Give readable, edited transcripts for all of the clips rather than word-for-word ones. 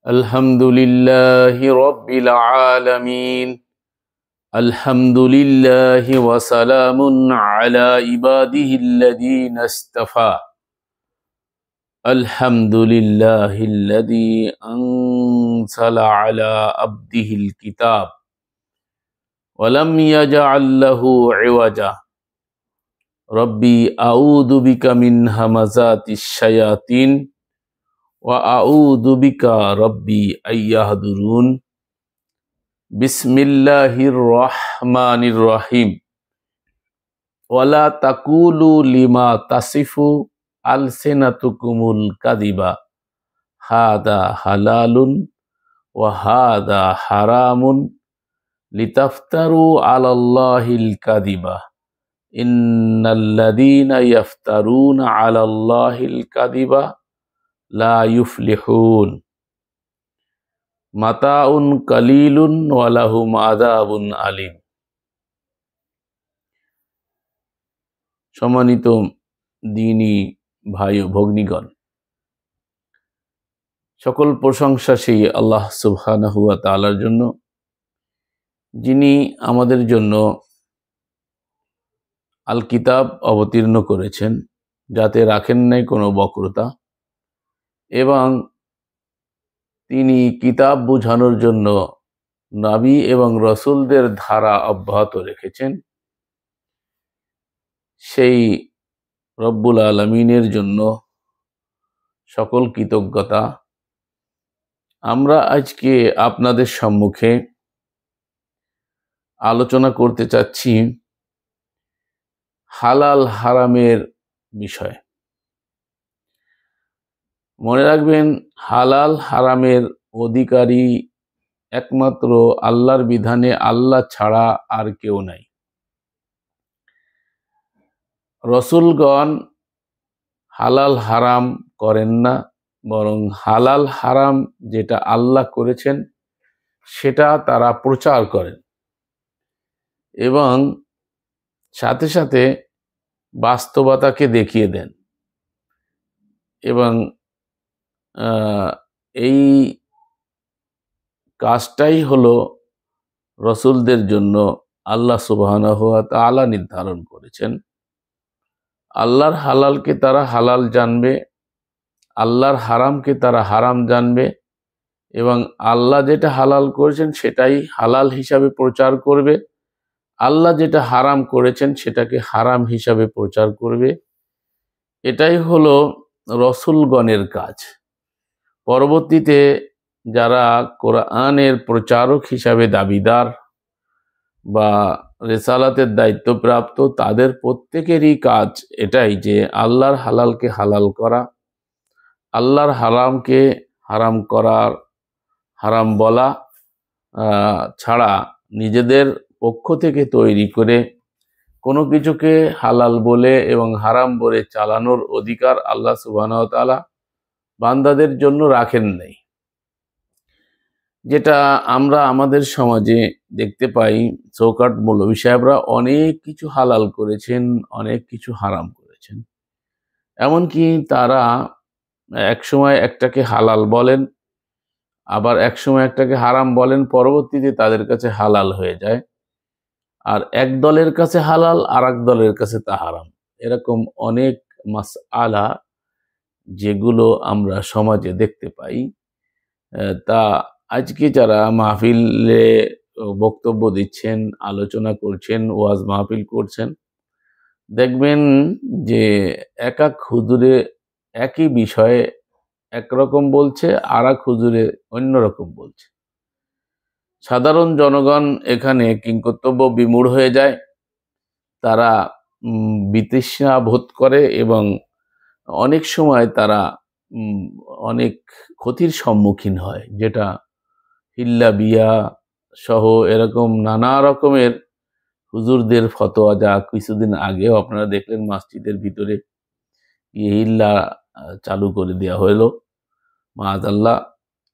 الحمد لله رب العالمين. الحمد لله وسلام على عباده الذين اصطفى. الحمد لله الذي أنزل على عبده الكتاب ولم يجعل له عوجا. ربي أعوذ بك من همزات الشياطين وأعوذ بك ربي أن يحضرون. بسم الله الرحمن الرحيم. ولا تقولوا لما تصف ألسنتكم الكذب هذا حلال وهذا حرام لتفتروا على الله الكذب إن الذين يفترون على الله الكذب لا يفلحون. মাতাউন কালিলুন ওয়া লাহুম আযাবুন আলিম। সম্মানিত দ্বীনী ভাই ও ভগ্নীগণ, সকল প্রশংসা সেই আল্লাহ সুবহানাহু ওয়া তাআলার জন্য, যিনি আমাদের জন্য আল কিতাব অবতীর্ণ করেছেন, যাতে রাখেন নাই কোনো বক্রতা, এবং তিনি কিতাব বোঝানোর জন্য নবী এবং রসুলদের ধারা অব্যাহত রেখেছেন। সেই রব্বুল আলামিনের জন্য সকল কৃতজ্ঞতা। আমরা আজকে আপনাদের সম্মুখে আলোচনা করতে চাচ্ছি হালাল হারামের বিষয়। মনে রাখবেন, হালাল হারামের অধিকারী একমাত্র আল্লাহর বিধানে আল্লাহ ছাড়া আর কেউ নাই। রসুলগণ হালাল হারাম করেন না, বরং হালাল হারাম যেটা আল্লাহ করেছেন সেটা তারা প্রচার করেন, এবং সাথে সাথে বাস্তবতাকে দেখিয়ে দেন। এবং এই কাজটাই হলো রসুলদের জন্য আল্লাহ সুবহানাহু ওয়া তাআলা নির্ধারণ করেছেন। আল্লাহর হালালকে তারা হালাল জানবে, আল্লাহর হারামকে তারা হারাম জানবে, এবং আল্লাহ যেটা হালাল করেছেন সেটাই হালাল হিসাবে প্রচার করবে, আল্লাহ যেটা হারাম করেছেন সেটাকে হারাম হিসাবে প্রচার করবে। এটাই হলো রসুলগণের কাজ। পরবর্তীতে যারা কোরআনের প্রচারক হিসাবে দাবিদার বা রেসালাতের দায়িত্বপ্রাপ্ত, তাদের প্রত্যেকেরই কাজ এটাই যে আল্লাহর হালালকে হালাল করা, আল্লাহর হারামকে হারাম করার হারাম বলা ছাড়া নিজেদের পক্ষ থেকে তৈরি করে কোনো কিছুকে হালাল বলে এবং হারাম বলে চালানোর অধিকার আল্লাহ সুবহানাহু ওয়া তাআলা বান্দাদের জন্য রাখেন নাই। যেটা আমরা আমাদের সমাজে দেখতে পাই, চৌকাট মৌলভী সাহেবরা অনেক কিছু হালাল করেছেন, অনেক কিছু হারাম করেছেন। এমনকি তারা একসময় একটাকে হালাল বলেন, আবার একসময় একটাকে হারাম বলেন, পরবর্তীতে তাদের কাছে হালাল হয়ে যায়। আর এক দলের কাছে হালাল, আর এক দলের কাছে তা হারাম। এরকম অনেক মাসআলা যেগুলো আমরা সমাজে দেখতে পাই। তা আজকে যারা মাহফিলে বক্তব্য দিচ্ছেন, আলোচনা করছেন, ওয়াজ মাহফিল করছেন, দেখবেন যে এক এক হুজুরে একই বিষয়ে একরকম বলছে, আর এক হুজুরে অন্যরকম বলছে। সাধারণ জনগণ এখানে কিংকর্তব্য বিমূঢ় হয়ে যায়, তারা বিতৃষ্ণা বোধ করে, এবং অনেক সময় তারা অনেক ক্ষতির সম্মুখীন হয়, যেটা হিল্লা বিয়া সহ এরকম নানা রকমের হুজুরদের ফতোয়া, যা কিছুদিন আগেও আপনারা দেখলেন মসজিদের ভিতরে হিল্লা চালু করে দেওয়া হলো। মাআযাল্লাহ,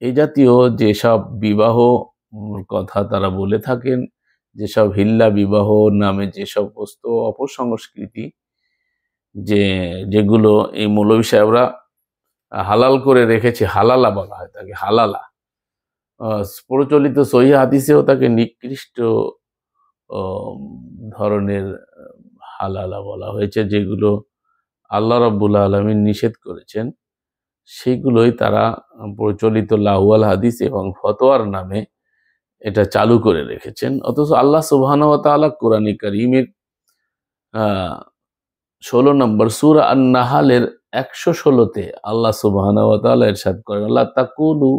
এই জাতীয় যেসব বিবাহ কথা তারা বলে থাকেন, যেসব হিল্লা বিবাহ নামে যে সমস্ত অপসংস্কৃতি যেগুলো এই মৌলভী সাহেবরা হালাল করে রেখেছে, হালালা বলা হয় তাকে, হালালা। প্রচলিত সহিহ হাদিসেও তাকে নিকৃষ্ট ধরনের হালালা বলা হয়েছে, যেগুলো আল্লাহ রাব্বুল আলামিন নিষেধ করেছেন, সেগুলোই তারা প্রচলিত লাহুয়াল হাদিস এবং ফতোয়ার নামে এটা চালু করে রেখেছেন। অথচ আল্লাহ সুবহানাহু ওয়া তাআলা কোরআনে কারীমের 16 নম্বর সূরা আন-নাহলের 116-তে আল্লাহ সুবহানাহু ওয়া তাআলা ইরশাদ করেন, লা তাকুলু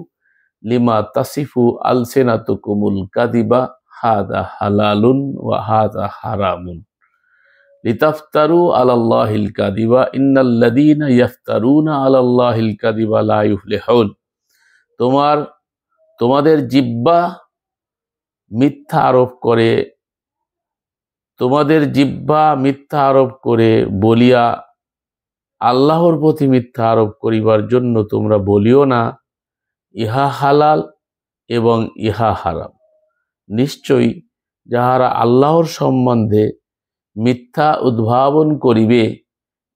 লিমা তাসিফু আলসিনাতুকুমুল কাযিবা হাযা হালালুন ওয়া হাযা হারামুন লিতাফতারু আলাল্লাহিল কাযিবা ইন্নাল্লাযীনা ইফতারুনা আলাল্লাহিল কাযিবা লা ইফলিহুন। তোমাদের জিহ্বা মিথ্যা আরোপ করে বলিয়া আল্লাহর প্রতি মিথ্যা আরোপ করিবার জন্য তোমরা বলিও না ইহা হালাল এবং ইহা হারাম। নিশ্চয়ই যাহারা আল্লাহর সম্বন্ধে মিথ্যা উদ্ভাবন করিবে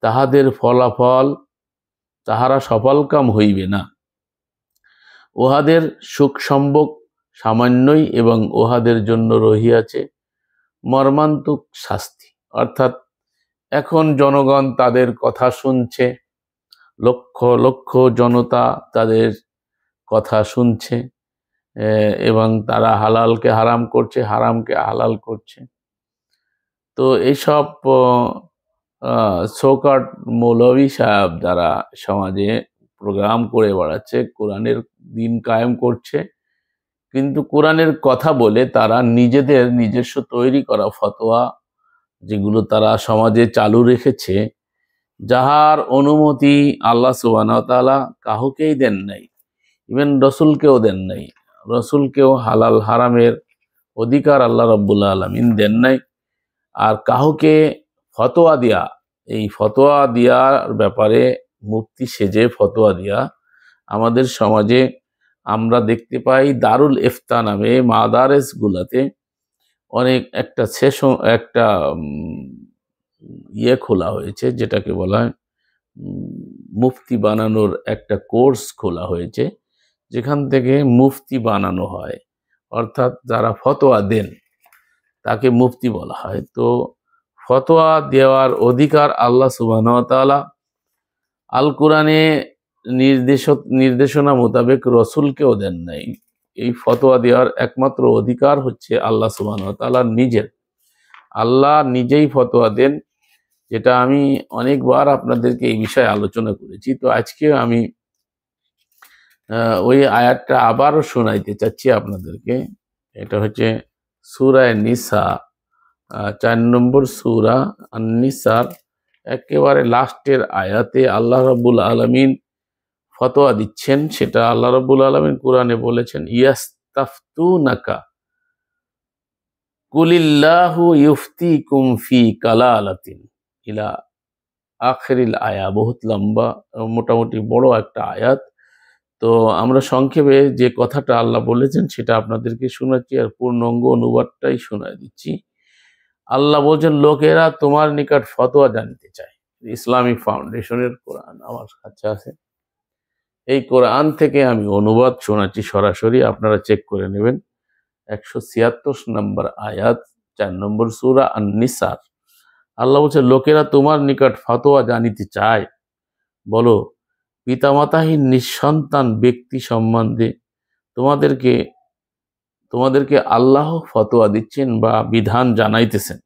তাহাদের ফলাফল তাহারা সফলকাম হইবে না। উহাদের সুখ সম্ভোগ সামান্যই এবং উহাদের জন্য রহিয়াছে মর্মান্তিক শাস্তি। অর্থাৎ এখন জনগণ তাদের কথা শুনছে, লক্ষ লক্ষ জনতা তাদের কথা শুনছে, এবং তারা হালালকে হারাম করছে, হারামকে হালাল করছে। তো এইসব সোকাট মৌলভী সাহেব যারা সমাজে প্রোগ্রাম করে বেড়াচ্ছে, কোরআনের দিন কায়েম করছে, কিন্তু কোরআনের কথা বলে তারা নিজেদের নিজস্ব তৈরি করা ফতোয়া যেগুলো তারা সমাজে চালু রেখেছে, যাহার অনুমতি আল্লাহ সুবহানাহু ওয়া তাআলা কাউকেই দেন নাই, ইভেন রসুলকেও দেন নাই। রসুলকেও হালাল হারামের অধিকার আল্লাহ রাব্বুল আলামিন দেন নাই। আর কাউকে ফতোয়া দিয়া, এই ফতোয়া দেওয়ার ব্যাপারে মুফতি সেজে ফতোয়া দিয়া আমাদের সমাজে আমরা দেখতে পাই দারুল ইফতা নামে মাদারেস গুলাতে অনেক একটা খোলা হয়েছে, যেটাকে বলা হয় মুফতি বানানোর একটা কোর্স খোলা হয়েছে, যেখান থেকে মুফতি বানানো হয়। অর্থাৎ যারা ফতোয়া দেন তাকে মুফতি বলা হয়। তো ফতোয়া দেওয়ার অধিকার আল্লাহ সুবহানাহু ওয়া তাআলা আল কোরআনে নির্দেশনা মোতাবেক রসুলকেও দেন নাই। এই ফতোয়া দেওয়ার একমাত্র অধিকার হচ্ছে আল্লাহ সুবহানাহু ওয়া তাআলার নিজের। আল্লাহ নিজেই ফতোয়া দেন, যেটা আমি অনেকবার আপনাদেরকে এই বিষয়ে আলোচনা করেছি। তো আজকে আমি ওই আয়াতটা আবারও শোনাইতে চাচ্ছি আপনাদেরকে। এটা হচ্ছে সূরা নিসা, 4 নম্বর সূরা আন-নিসার একেবারে লাস্টের আয়াতে আল্লাহ রাব্বুল আলামিন ফতোয়া দিচ্ছেন। সেটা আল্লাহ রাব্বুল আলামিন কোরআনে বলেছেন, ইয়াস্তাফতুনাকা কুলিল্লাহু ইউফতিকুম ফি কালালাতিন ইলা আখিরিল আয়া। বহুত লম্বা, মোটামুটি বড় একটা আয়াত। তো আমরা সংক্ষেপে যে কথাটা আল্লাহ বলেছেন সেটা আপনাদেরকে শোনাচ্ছি, আর পূর্ণাঙ্গ অনুবাদটাই শোনায় দিচ্ছি। আল্লাহ বলছেন, লোকেরা তোমার নিকট ফতোয়া জানিতে চায়। ইসলামিক ফাউন্ডেশনের কোরআন আমার কাছে আছে, এই কোরআন থেকে আমি অনুবাদ শোনাচ্ছি সরাসরি, আপনারা চেক করে নেবেন। 176 নম্বর আয়াত, 4 নম্বর সূরা আন-নিসার। আল্লাহ বলছে, লোকেরা তোমার নিকট ফতোয়া জানিতে চায়, বলো পিতামাতাহীন নিঃসন্তান ব্যক্তি সম্বন্ধে তোমাদেরকে আল্লাহ ফতোয়া দিচ্ছেন বা বিধান জানাইতেছেন।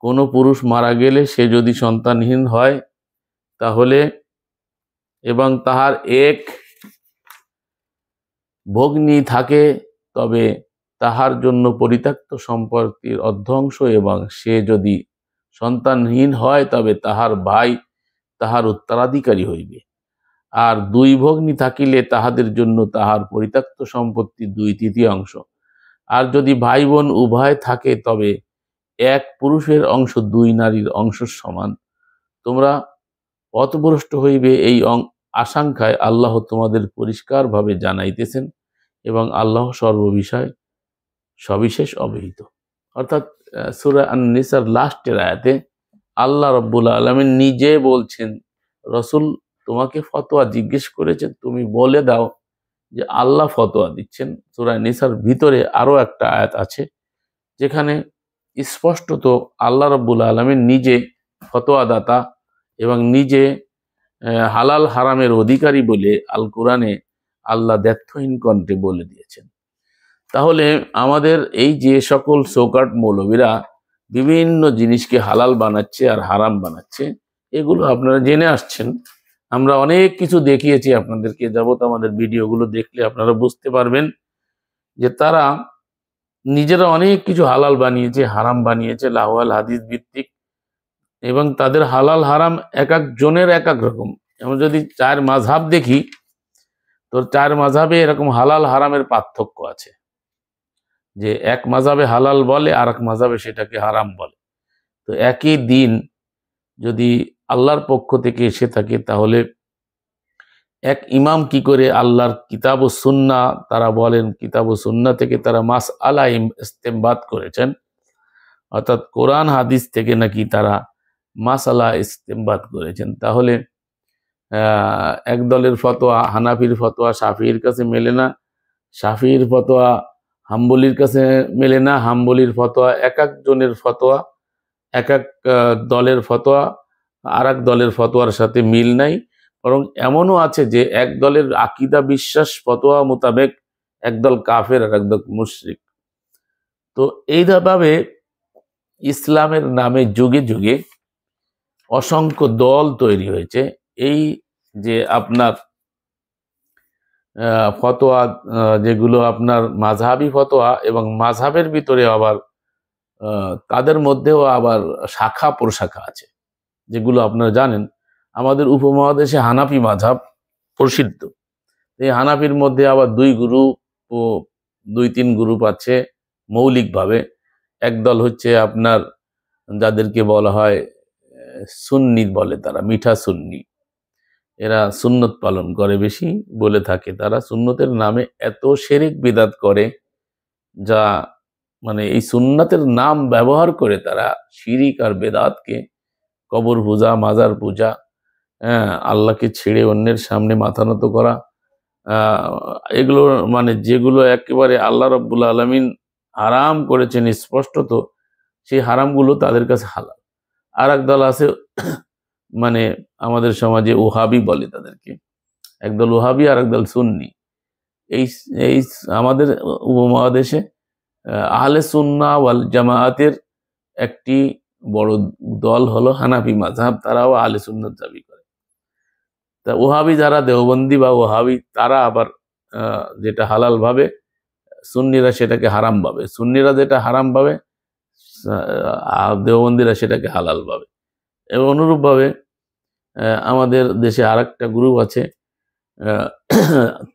কোনো পুরুষ মারা গেলে সে যদি সন্তানহীন হয় তাহলে এবং তাহার এক ভগ্নী থাকে, তবে তাহার জন্য পরিত্যক্ত সম্পত্তির অর্ধাংশ, এবং সে যদি সন্তানহীন হয় তবে তাহার ভাই তাহার উত্তরাধিকারী হইবে। আর 2 ভগ্নী থাকিলে তাহাদের জন্য তাহার পরিত্যক্ত সম্পত্তি 2/3 আর যদি ভাই বোন উভয় থাকে তবে 1 পুরুষের অংশ 2 নারীর অংশ সমান। তোমরা পথভ্রষ্ট হইবে এই আশঙ্কায় আল্লাহ তোমাদের পরিষ্কারভাবে জানাইতেছেন, এবং আল্লাহ সর্ববিষয় সবিশেষ অবহিত। অর্থাৎ সূরা আন-নিসার লাস্টের আয়াতে আল্লাহ রাব্বুল আলামিন নিজে বলছেন, রসুল তোমাকে ফতোয়া জিজ্ঞেস করেছেন, তুমি বলে দাও যে আল্লাহ ফতোয়া দিচ্ছেন। সূরা নিসার ভিতরে আরো একটা আয়াত আছে যেখানে স্পষ্টত আল্লাহ রাব্বুল আলামিন নিজে ফতোয়াদাতা এবং নিজে হালাল হারামের অধিকারী বলে আল কোরআনে আল্লাহ দ্ব্যর্থহীন কণ্ঠে বলে দিয়েছেন। তাহলে আমাদের এই যে সকল চৌকাট মৌলবীরা বিভিন্ন জিনিসকে হালাল বানাচ্ছে আর হারাম বানাচ্ছে, এগুলো আপনারা জেনে আসছেন। আমরা অনেক কিছু দেখিয়েছি আপনাদেরকে, যাবত আমাদের ভিডিওগুলো দেখলে আপনারা বুঝতে পারবেন যে তারা নিজেরা অনেক কিছু হালাল বানিয়েছে, হারাম বানিয়েছে লাহওয়াল হাদিস ভিত্তিক, এবং তাদের হালাল হারাম এক এক জনের এক এক রকম। আমরা যদি 4 মাযহাব দেখি তো 4 মাযহাবে এরকম হালাল হারামের পার্থক্য আছে, যে এক মাযহাবে হালাল বলে আর এক মাযহাবে সেটাকে হারাম বলে। তো একই দিন যদি আল্লাহর পক্ষ থেকে এসে থাকে তাহলে এক ইমাম কি করে আল্লাহর কিতাব ও সুন্নাহ, তারা বলেন কিতাব ও সুন্নাহ থেকে তারা মাসআলা ইস্তেমবাদ করেছেন, অর্থাৎ কোরআন হাদিস থেকে নাকি তারা মাসআলা ইস্তেমবাদ করেছেন। তাহলে এক দলের ফতোয়া হানাফির ফতোয়া শাফিঈর কাছে মেলে না, শাফিঈর ফতোয়া হাম্বলির কাছে মেলে না, হাম্বলির ফতোয়া এক একজনের ফতোয়া এক এক দলের ফতোয়া আর এক দলের ফতোয়ার সাথে মিল নাই। বরং এমনও আছে যে এক দলের আকীদা বিশ্বাস ফতোয়া মোতাবেক একদল কাফের আর একদল মুশরিক। তো এইভাবে ইসলামের নামে যুগে যুগে অসংখ্য দল তৈরি হয়েছে। এই যে আপনার ফতোয়া, যেগুলো আপনার মাযহাবী ফতোয়া এবং মাযহাবের ভিতরে আবার তাদের মধ্যেও আবার শাখা প্রশাখা আছে, যেগুলো আপনারা জানেন আমাদের উপমহাদেশে হানাফি মাযহাব প্রসিদ্ধ। এই হানাফির মধ্যে আবার 2 গ্রুপ ও 2-3 গ্রুপ আছে মৌলিকভাবে। একদল হচ্ছে আপনার যাদেরকে বলা হয় সুন্নি বলে, তারা মিঠা সুন্নি, এরা সুন্নত পালন করে বেশি বলে থাকে। তারা সুন্নতের নামে এত শিরক বিদআত করে, যা মানে এই সুন্নাতের নাম ব্যবহার করে তারা শিরিক আর বেদাতকে, কবর পূজা, মাজার পূজা, আল্লাহকে ছেড়ে অন্যের সামনে মাথা নত করা, এগুলো মানে যেগুলো একেবারে আল্লাহ রাব্বুল আলামিন হারাম করেছেন স্পষ্টত, সেই হারামগুলো তাদের কাছে হালাল। আর এক দল আছে মানে আমাদের সমাজে ওহাবি বলে তাদেরকে, একদল ওহাবি আর একদল সুন্নি। এই এই আমাদের উপমহাদেশে আহলে সুন্নাহ ওয়াল জামাআতের একটি বড় দল হলো হানাফি মাযহাব, তারাও আহলে সুন্নাত দাবি করে। তা ওহাবি যারা দেওবন্দি বা ওহাবি, তারা আবার যেটা হালাল ভাবে সুন্নিরা সেটাকে হারাম ভাবে, সুন্নিরা যেটা হারাম ভাবে দেওবন্দিরা সেটাকে হালাল ভাবে। এবং অনুরূপভাবে আমাদের দেশে আরেকটা গ্রুপ আছে,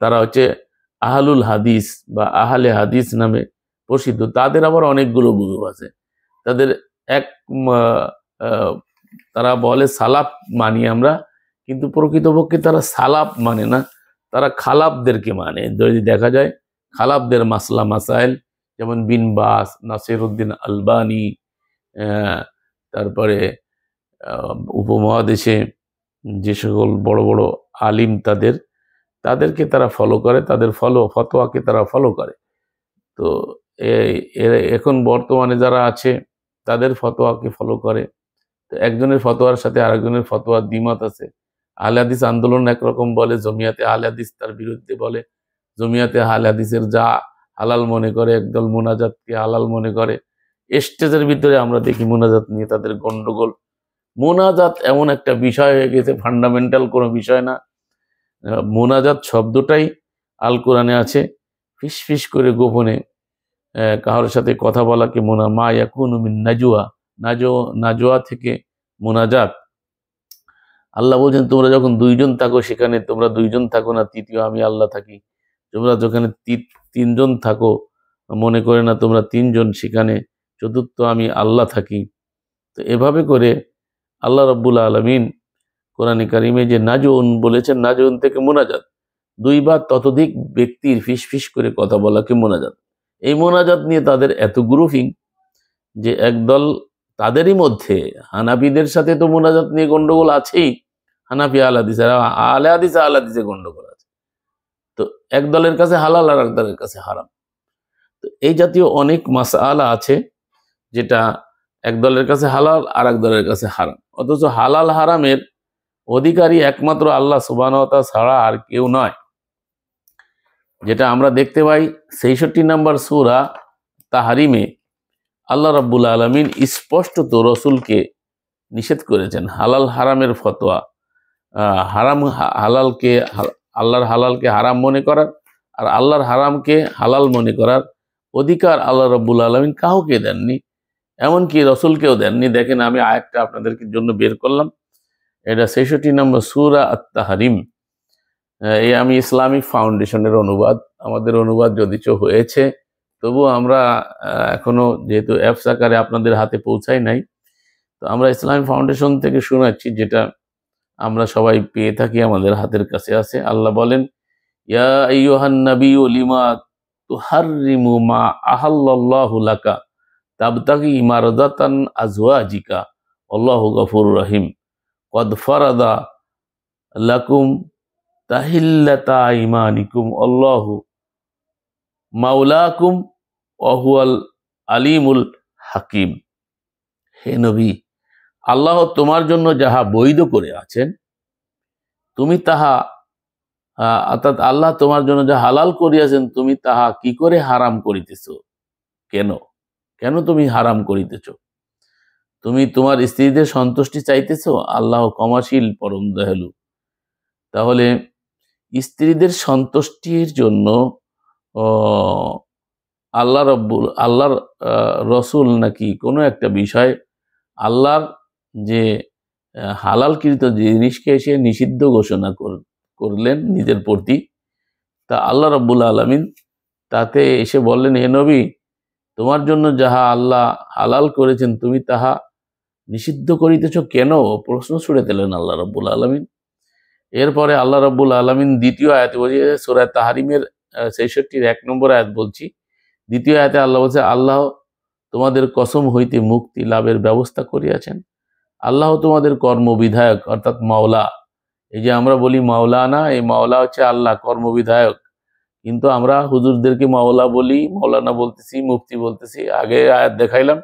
তারা হচ্ছে আহলুল হাদিস বা আহলে হাদিস নামে প্রসিদ্ধ। তাদের আবার অনেকগুলো গ্রুপ আছে। তাদের এক তারা বলে সালাফ মানি আমরা, কিন্তু প্রকৃতপক্ষে তারা সালাফ মানে না, তারা খালাফদেরকে মানে। যদি দেখা যায় খালাফদের মাসলা মাসাইল, যেমন বিন বাস, নাসিরউদ্দিন আলবানী, তারপরে উপমহাদেশে যে সকল বড় বড় আলিম তাদেরকে তারা ফলো করে, তাদের ফতোয়াকে তারা ফলো করে। তো এখন বর্তমানে যারা আছে তাদের ফতোয়াকে ফলো করে। তো একজনের ফতোয়ার সাথে আরেকজনের ফতোয়ার দ্বিমত আছে। আহলে হাদিস আন্দোলন একরকম বলে, জমিয়াতে আহলে হাদিস তার বিরুদ্ধে বলে। জমিয়াতে আহলে হাদিসের যা হালাল মনে করে, একদল মুনাজাতকে হালাল মনে করে। স্টেজের ভিতরে আমরা দেখি মুনাজাত নিয়ে তাদের গন্ডগোল। মুনাজাত এমন একটা বিষয় হয়ে গেছে, ফান্ডামেন্টাল কোনো বিষয় না। মুনাজাত শব্দটাই আল কোরআনে আছে, ফিস ফিস করে গোপনে কারোর সাথে কথা বলাকে মা ইয়াকুনু মিন নাজওয়া, নাজওয়া থেকে মুনাজাত। আল্লাহ বলছেন তোমরা যখন 2 জন থাকো সেখানে তোমরা 2 জন থাকো না, তৃতীয় আমি আল্লাহ থাকি। তোমরা যেখানে 3 জন থাকো মনে করে না তোমরা 3 জন, সেখানে চতুর্থ আমি আল্লাহ থাকি। তো এভাবে করে আল্লাহ রাব্বুল আলামিন কোরআনে কারিমে যে নাজউন বলেছেন, নাজউন থেকে মুনাজাত, 2 বা ততোধিক ব্যক্তির ফিস ফিস করে কথা বলাকে মুনাজাত। এই মুনাজাত নিয়ে তাদের এত গ্রুপিং যে একদল তাদেরই মধ্যে হানাফিদের সাথে তো মুনাজাত নিয়ে গন্ডগোল আছেই, হানাফি আহলে হাদিস গন্ডগোল আছে। তো এক দলের কাছে হালাল আর এক দলের কাছে হারাম। তো এই জাতীয় অনেক মাসআলা আছে যেটা এক দলের কাছে হালাল আর এক দলের কাছে হারাম, অথচ হালাল হারামের অধিকারী একমাত্র আল্লাহ সুবহানাহু ওয়া তাআলা ছাড়া আর কেউ নয়। যেটা আমরা দেখতে পাই ৬৬ নম্বর সূরা তাহরিমে আল্লাহ রাব্বুল আলামিন স্পষ্টত রসুলকে নিষেধ করেছেন হালাল হারামের ফতোয়া, হারাম হালালকে, আল্লাহর হালালকে হারাম মনে করার আর আল্লাহর হারামকে হালাল মনে করার অধিকার আল্লাহ রাব্বুল আলামিন কাউকে দেননি, এমনকি রসুলকেও দেননি। দেখেন, আমি আয়াতটা আপনাদের জন্য বের করলাম, এটা ৬৬ নম্বর সূরা আত-তাহরিম। এই আমি ইসলামিক ফাউন্ডেশনের অনুবাদ, আমাদের অনুবাদ যদিচ হয়েছে, তবুও আমরা এখনো যেহেতু অ্যাপস আকারে আপনাদের হাতে পৌঁছাই নাই, তো আমরা ইসলামিক ফাউন্ডেশন থেকে শোনাচ্ছি, যেটা আমরা সবাই পেয়ে থাকি, আমাদের হাতের কাছে আছে। আল্লাহ বলেন, ইয়া আইয়ুহান নাবিয়্যু লিমা তুহাররিমু মা আহাল্লাল্লাহু লাকা তাবতাগি মারদাতান আজওয়াজিকা আল্লাহু গফুরুর রহিম কদ ফারাদা লাকুম তাহিল্লাতা ইমানিকুম আল্লাহু মাওলাকুম ওয়া হুয়াল আলিমুল হাকিম। হে নবী, আল্লাহ তোমার জন্য যাহা বৈধ করে আছেন তুমি তাহা, অর্থাৎ আল্লাহ তোমার জন্য যা হালাল করিয়াছেন তুমি তাহা কি করে হারাম করিতেছ? কেন কেন তুমি হারাম করিতেছ? তুমি তোমার স্ত্রীদের সন্তুষ্টি চাইতেছ? আল্লাহ ক্ষমাশীল পরম দয়ালু। তাহলে স্ত্রীদের সন্তুষ্টির জন্য আল্লাহর রসুল নাকি কোনো একটা বিষয় আল্লাহর যে হালালকৃত জিনিসকে এসে নিষিদ্ধ ঘোষণা করলেন নিজের প্রতি, তা আল্লাহ রাব্বুল আলামিন তাতে এসে বললেন, হে নবী, তোমার জন্য যাহা আল্লাহ হালাল করেছেন তুমি তাহা নিষিদ্ধ করিতেছ কেন? প্রশ্ন ছুড়ে দিলেন আল্লাহ রাব্বুল আলামিন। এরপরে আল্লাহ রাব্বুল আলামিন দ্বিতীয় আয়াতে বলছে, সূরা তাহরিমের ৬৬ ১ নম্বর আয়াত বলছি, দ্বিতীয় আয়াতে আল্লাহ বলছে, আল্লাহ তোমাদের কসম হইতে মুক্তি লাভের ব্যবস্থা করিয়াছেন। আল্লাহ তোমাদের কর্মবিধায়ক, অর্থাৎ মাওলা। এই যে আমরা বলি মাওলানা, এই মাওলা হচ্ছে আল্লাহ, কর্মবিধায়ক। কিন্তু আমরা হুজুরদেরকে মাওলা বলি, মাওলানা বলতেছি, মুফতি বলতেছি। আগে আয়াত দেখাইলাম,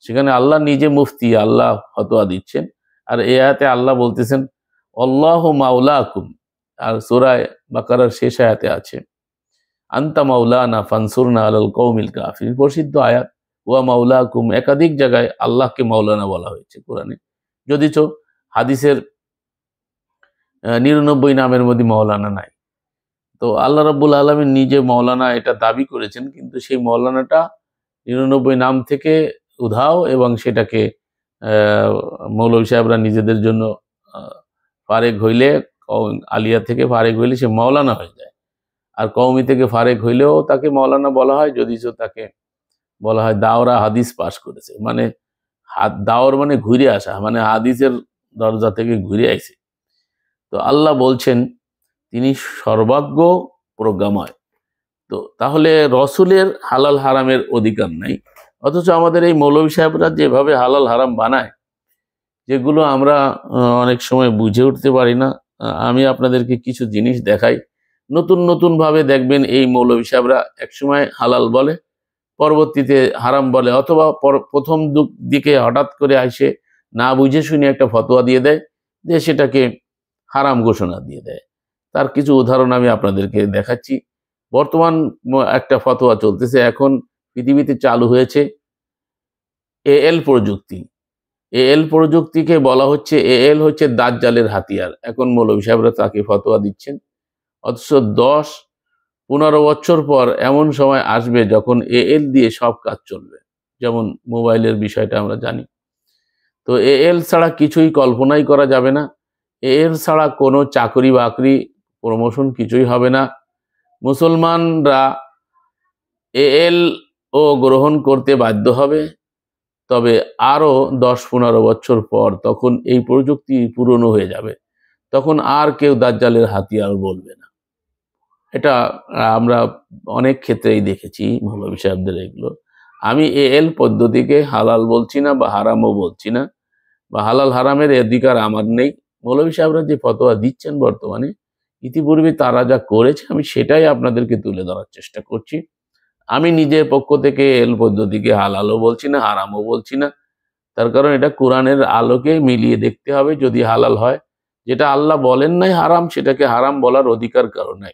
সেখানে আল্লাহ নিজে মুফতি, আল্লাহ ফতোয়া দিচ্ছেন। আর এই আয়াতে আল্লাহ বলতেছেন আল্লাহু মাওলাকুম। আর সূরা বাকারার শেষ আয়াতে আছে আনতা মাওলানা ফানসুরনা আলাল কওমিল কাফিরিন, প্রসিদ্ধ আয়াত। ওয়া মাওলাকুম, একাধিক জায়গায় আল্লাহকে মাওলানা বলা হয়েছে কোরআনে, যদিচ হাদিসের ৯৯ নামের মধ্যে মাওলানা নাই। তো আল্লাহ রাব্বুল আলামিন নিজে মাওলানা এটা দাবি করেছেন, কিন্তু সেই মাওলানাটা ৯৯ নাম থেকে উধাও, এবং সেটাকে মৌলভী সাহেবরা নিজেদের জন্য ফারেক হইলে, আলিয়া থেকে ফারেক হইলে সে মাওলানা হয়ে যায়, আর কওমি থেকে ফারেক হইলেও তাকে মাওলানা বলা হয়, যদিচ তাকে বলা হয় দাওরা হাদিস পাশ করেছে। মানে দাওর মানে ঘুরে আসা, মানে হাদিসের দরজা থেকে ঘুরে আইছে। তো আল্লাহ বলছেন তিনি সর্বজ্ঞ প্রজ্ঞাময়। তো তাহলে রসুলের হালাল হারামের অধিকার নাই, অথচ আমাদের এই মৌলভী সাহেবরা যেভাবে হালাল হারাম বানায়, যেগুলো আমরা অনেক সময় বুঝে উঠতে পারি না। আমি আপনাদেরকে কিছু জিনিস দেখাই, নতুন নতুন ভাবে দেখবেন এই মৌলভী সাহেবরা একসময় হালাল বলে, পরবর্তীতে হারাম বলে, অথবা প্রথম দিকে হঠাৎ করে আসে না বুঝে শুনে একটা ফতোয়া দিয়ে দেয়, যে সেটাকে হারাম ঘোষণা দিয়ে দেয়। তার কিছু উদাহরণ আমি আপনাদেরকে দেখাচ্ছি। বর্তমান একটা ফতোয়া চলতেছে, এখন পৃথিবীতে চালু হয়েছে এএল প্রযুক্তি। এএল প্রযুক্তিকে বলা হচ্ছে, এএল হচ্ছে দাজ্জালের হাতিয়ার। এখন মৌলভী সাহেবরা তাকে ফতোয়া দিচ্ছেন, অথচ ১০-১৫ বছর পর এমন সময় আসবে যখন এএল দিয়ে সব কাজ চলবে। যেমন মোবাইলের বিষয়টা আমরা জানি। তো এএল ছাড়া কিছুই কল্পনাই করা যাবে না। এএল ছাড়া কোনো চাকরি বাকরি প্রমোশন কিছুই হবে না। মুসলমানরা এএল ও গ্রহণ করতে বাধ্য হবে, তবে আরও ১০-১৫ বছর পর তখন এই প্রযুক্তি পুরনো হয়ে যাবে, তখন আর কেউ দাজ্জালের হাতিয়ার বলবে না। এটা আমরা অনেক ক্ষেত্রেই দেখেছি মৌলভী সাহেবদের এগুলো। আমি এএল পদ্ধতিকে হালাল বলছি না বা হারামও বলছি না, বা হালাল হারামের অধিকার আমার নেই। মৌলভী সাহেবরা যে ফতোয়া দিচ্ছেন বর্তমানে, ইতিপূর্বে তারা যা করেছে আমি সেটাই আপনাদেরকে তুলে ধরার চেষ্টা করছি। আমি নিজের পক্ষ থেকে এল পদ্ধতিকে হালালও বলছি না, হারামও বলছি না। তার কারণ এটা কোরআনের আলোকে মিলিয়ে দেখতে হবে, যদি হালাল হয়। যেটা আল্লাহ বলেন নাই হারাম, সেটাকে হারাম বলার অধিকার কারো নাই।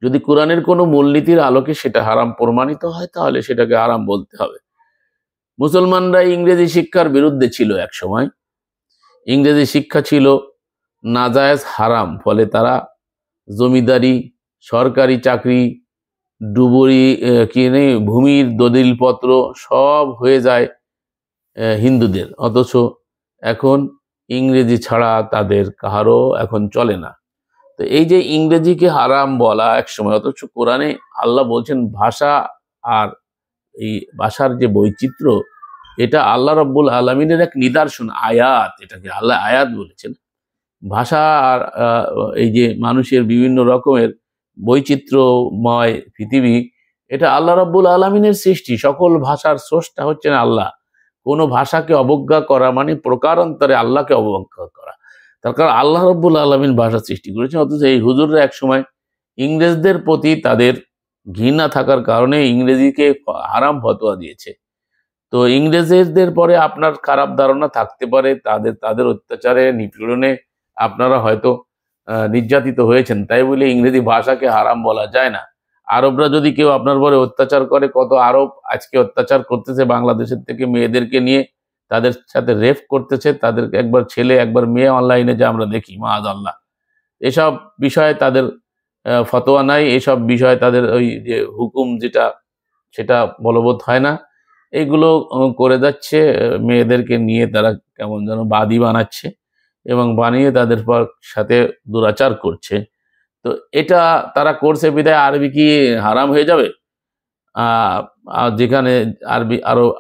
যদি কোরআনের কোনো মূলনীতির আলোকে সেটা হারাম প্রমাণিত হয়, তাহলে সেটাকে হারাম বলতে হবে। মুসলমানরা ইংরেজি শিক্ষার বিরুদ্ধে ছিল এক সময়। ইংরেজি শিক্ষা ছিল নাজায়েজ, হারাম। ফলে তারা জমিদারি, সরকারি চাকরি, ডুবুরি কিনে ভূমির দলিলপত্র সব হয়ে যায় হিন্দুদের। অথচ এখন ইংরেজি ছাড়া তাদের কাহারও এখন চলে না। তো এই যে ইংরেজিকে হারাম বলা এক সময়, অথচ কোরআনে আল্লাহ বলছেন ভাষা আর এই ভাষার যে বৈচিত্র্য, এটা আল্লাহ রাব্বুল আলামিনের এক নিদর্শন, আয়াত। এটাকে আল্লাহ আয়াত বলেছেন। ভাষা আর এই যে মানুষের বিভিন্ন রকমের বৈচিত্র্যময় পৃথিবী, এটা আল্লাহ রাব্বুল আলামিনের সৃষ্টি। সকল ভাষার স্রষ্টা হচ্ছেন আল্লাহ। কোনো ভাষাকে অবজ্ঞা করা মানে প্রকারান্তরে আল্লাহকে অবজ্ঞা করা। তার কারণ আল্লাহ রাব্বুল আলামিন ভাষা সৃষ্টি করেছেন। অথচ এই হুজুররা এক সময় ইংরেজদের প্রতি তাদের ঘৃণা থাকার কারণে ইংরেজিকে হারাম ফতোয়া দিয়েছে। তো ইংরেজদের পরে আপনার খারাপ ধারণা থাকতে পারে, তাদের অত্যাচারে, নিপীড়নে আপনারা হয়তো নির্যাতিত হয়েছেন, তাই বলে ইংরেজি ভাষাকে হারাম বলা যায় না। আরবরা যদি কেউ আপনার পরে অত্যাচার করে, কত আরব আজকে অত্যাচার করতেছে বাংলাদেশের থেকে মেয়েদেরকে নিয়ে, তাদের সাথে রেপ করতেছে, তাদেরকে একবার ছেলে একবার মেয়ে অনলাইনে যা আমরা দেখি, মাআযাল্লাহ। এসব বিষয়ে তাদের ফতোয়া নাই, এসব বিষয়ে তাদের ওই যে হুকুম যেটা, সেটা বলবৎ হয় না। এগুলো করে যাচ্ছে, মেয়েদেরকে নিয়ে তারা কেমন যেন বাদী বানাচ্ছে এবং বানিয়ে তাদের পর সাথে দুরাচার করছে। তো এটা তারা করছে বিধায় আরবি কি হারাম হয়ে যাবে? যেখানে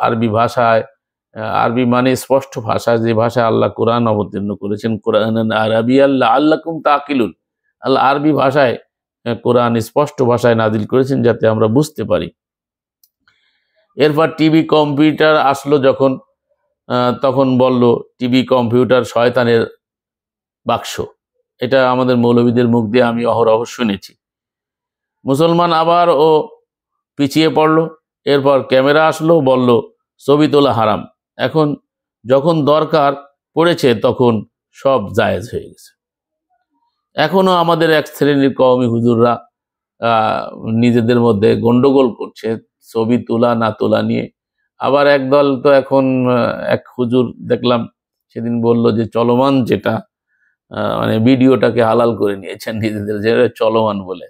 আরবি ভাষায়, আরবি মানে স্পষ্ট ভাষা, যে ভাষা আল্লাহ কোরআন অবতীর্ণ করেছেন, কোরআন আরবি আল্লাহ আল্লাকুম তাকিলুন। আল্লাহ আরবি ভাষায় কোরআন স্পষ্ট ভাষায় নাজিল করেছেন যাতে আমরা বুঝতে পারি। এরপর টিভি কম্পিউটার আসলো যখন, তখন বলল টিভি কম্পিউটার শয়তানের বাক্স। এটা আমাদের মৌলবীদের মুখ দিয়ে আমি অহরহ শুনেছি। মুসলমান আবার ও পিছিয়ে পড়লো। এরপর ক্যামেরা আসলো, বলল ছবি তোলা হারাম। এখন যখন দরকার পড়েছে তখন সব জায়েজ হয়ে গেছে। এখনো আমাদের এক শ্রেণীর কওমি হুজুররা নিজেদের মধ্যে গন্ডগোল করছে ছবি তোলা না তোলা নিয়ে। আবার একদল তো এখন এক হুজুর দেখলাম সেদিন বলল যে চলমান যেটা, মানে ভিডিওটাকে হালাল করে নিয়েছেন নিজেদের, যেটা চলমান বলে।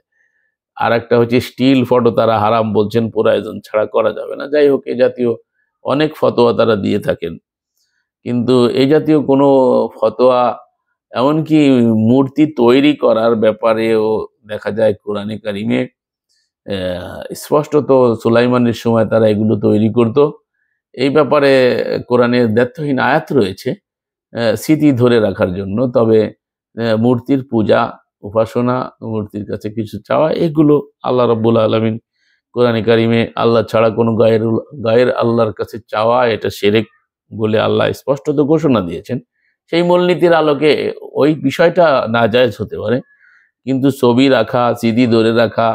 আর একটা হচ্ছে স্টিল ফটো তারা হারাম বলছেন, প্রয়োজন ছাড়া করা যাবে না। যাই হোক, এ জাতীয় অনেক ফতোয়া তারা দিয়ে থাকেন, কিন্তু এই জাতীয় কোনো ফতোয়া, এমনকি মূর্তি তৈরি করার ব্যাপারেও দেখা যায় কোরআনে কারিমে স্পষ্টত সুলাইমানের সময় তারা এগুলো তৈরি করত। এই ব্যাপারে কোরআনে দ্ব্যর্থহীন আয়াত রয়েছে স্মৃতি ধরে রাখার জন্য। তবে মূর্তির পূজা, উপাসনা, মূর্তির কাছে কিছু চাওয়া, এগুলো আল্লাহ রাব্বুল আলামিন কোরআনে কারিমে আল্লাহ ছাড়া কোনো গায়ের আল্লাহর কাছে চাওয়া, এটা শিরক বলে আল্লাহ স্পষ্টত ঘোষণা দিয়েছেন। সেই মূলনীতির আলোকে ওই বিষয়টা নাজায়েজ হতে পারে, কিন্তু ছবি রাখা, স্মৃতি ধরে রাখা,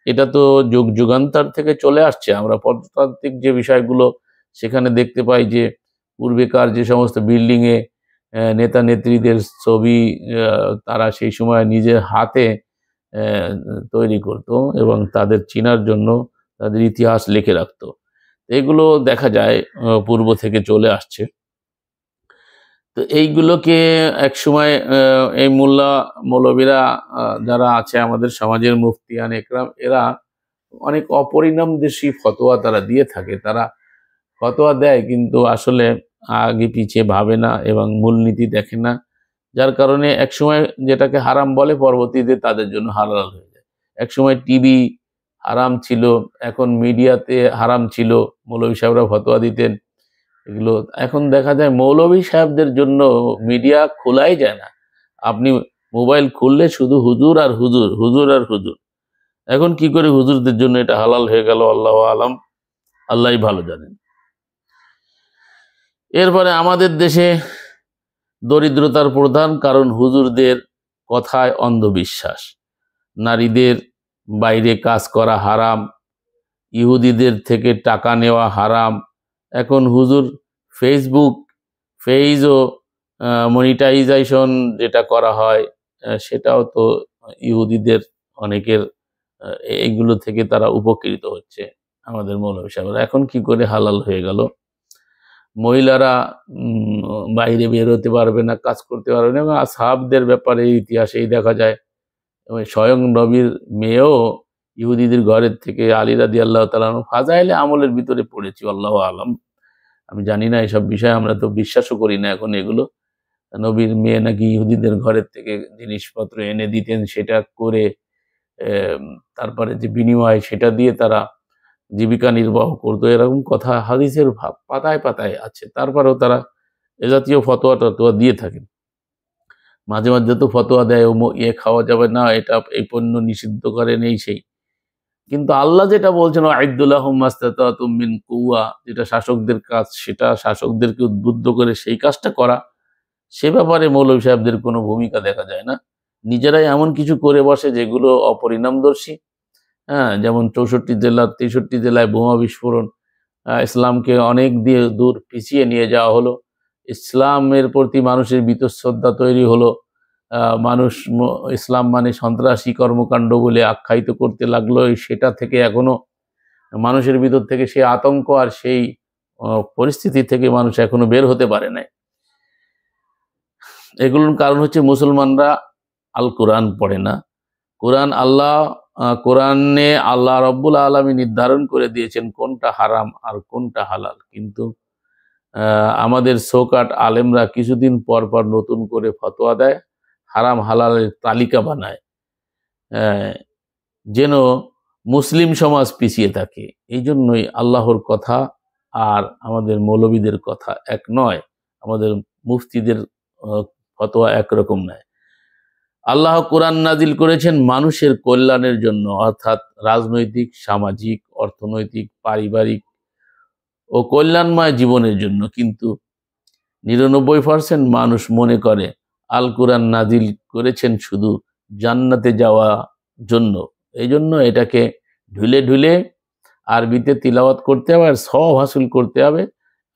এটা তো যুগ যুগান্তর থেকে চলে আসছে। আমরা প্রত্নতাত্ত্বিক যে বিষয়গুলো সেখানে দেখতে পাই যে পূর্বেকার যে সমস্ত বিল্ডিংয়ে নেতা নেত্রীদের ছবি তারা সেই সময় নিজের হাতে তৈরি করত এবং তাদের চিনার জন্য তাদের ইতিহাস লিখে রাখতো। এগুলো দেখা যায় পূর্ব থেকে চলে আসছে। তো এইগুলোকে এক সময় এই মৌলবীরা যারা আছে আমাদের সমাজের মুফতিয়ান একরাম, এরা অনেক অপরিণামদেশী ফতোয়া তারা দিয়ে থাকে। তারা ফতোয়া দেয় কিন্তু আসলে আগে পিছিয়ে ভাবে না এবং মূলনীতি দেখে না, যার কারণে একসময় যেটাকে হারাম বলে পরবর্তীতে তাদের জন্য হালাল হয়ে যায়। একসময় টিভি হারাম ছিল, এখন মিডিয়াতে হারাম ছিল, মৌলভী সাহেবরা ফতোয়া দিতেন এগুলো। এখন দেখা যায় মৌলভী সাহেবদের জন্য মিডিয়া খোলাই যায় না। আপনি মোবাইল খুললে শুধু হুজুর আর হুজুর, হুজুর আর হুজুর। এখন কি করে হুজুরদের জন্য এটা হালাল হয়ে গেল, আল্লাহ আলাম, আল্লাহই ভালো জানেন। এরপরে আমাদের দেশে দরিদ্রতার প্রধান কারণ হুজুরদের কথায় অন্ধবিশ্বাস, নারীদের বাইরে কাজ করা হারাম, ইহুদিদের থেকে টাকা নেওয়া হারাম। এখন হুজুর ফেসবুক পেজও মনিটাইজেশন যেটা করা হয় সেটাও তো ইহুদিদের অনেকের এইগুলো থেকে তারা উপকৃত হচ্ছে। আমাদের মৌলভী সাহেবরা এখন কি করে হালাল হয়ে গেল? মহিলারা বাইরে বের হতে পারবে না, কাজ করতে পারবে না। এবং আসহাবদের ব্যাপারে ইতিহাসেই দেখা যায়, এবং স্বয়ং নবীর মেয়েও ইহুদিদের ঘরের থেকে আলী রাদিয়াল্লাহু তাআলা আনহু ফাজাইলে আমলের ভিতরে পড়েছি, আল্লাহু আলাম। আমি জানি না এসব বিষয়ে, আমরা তো বিশ্বাসও করি না এখন এগুলো। নবীর মেয়ে নাকি ইহুদিদের ঘরের থেকে জিনিসপত্র এনে দিতেন, সেটা করে তারপরে যে বিনিময় সেটা দিয়ে তারা জীবিকা নির্বাহ করতো, এরকম কথা হাদিসের পাতায় পাতায় আছে। তারপরেও তারা এ জাতীয় ফতোয়া টতোয়া দিয়ে থাকেন। মাঝে মাঝে তো ফতোয়া দেয় খাওয়া যাবে না, এটা এই পণ্য নিষিদ্ধ করেন, এই সেই। কিন্তু আল্লাহ যেটা বলছেন আইদুল্লাহুম মাস্তাতাতুম মিন কুওয়া, যেটা শাসকদের কাজ, সেটা শাসকদেরকে উদ্বুদ্ধ করে সেই কাজটা করা, সে ব্যাপারে মৌলভী সাহেবদের কোনো ভূমিকা দেখা যায় না। নিজেরাই এমন কিছু করে বসে যেগুলো অপরিণামদর্শী। হ্যাঁ, যেমন 64 জেলার 63 জেলায় বোমা বিস্ফোরণ, ইসলামকে অনেক দূর পিছিয়ে নিয়ে যাওয়া হলো। ইসলামের প্রতি মানুষের বীতশ্রদ্ধা তৈরি হলো। মানুষ ইসলাম মানে সন্ত্রাসী কর্মকাণ্ড বলে আখ্যায়িত করতে লাগলো। সেটা থেকে এখনো মানুষের ভিতর থেকে সেই আতঙ্ক আর সেই পরিস্থিতি থেকে মানুষ এখনো বের হতে পারে না। এগুলোর কারণ হচ্ছে মুসলমানরা আল কোরআন পড়ে না। কোরআনে আল্লাহ রব্বুল আলামিন নির্ধারণ করে দিয়েছেন কোনটা হারাম আর কোনটা হালাল, কিন্তু আমাদের সোকাট আলেমরা কিছুদিন পর পর নতুন করে ফতোয়া দেয়, হারাম হালালের তালিকা বানায়, যেন মুসলিম সমাজ পিছিয়ে থাকে। এই জন্যই আল্লাহর কথা আর আমাদের মৌলবীদের কথা এক নয়, আমাদের মুফতিদের ফতোয়া একরকম নয়। আল্লাহ কোরআন নাজিল করেছেন মানুষের কল্যাণের জন্য, অর্থাৎ রাজনৈতিক, সামাজিক, অর্থনৈতিক, পারিবারিক ও কল্যাণময় জীবনের জন্য। কিন্তু 99% মানুষ মনে করে আল কোরআন নাজিল করেছেন শুধু জান্নাতে যাওয়া জন্য, এই জন্য এটাকে ঢুলে ঢুলে আরবিতে তিলাওয়াত করতে হবে আর সওয়াব হাসিল করতে হবে।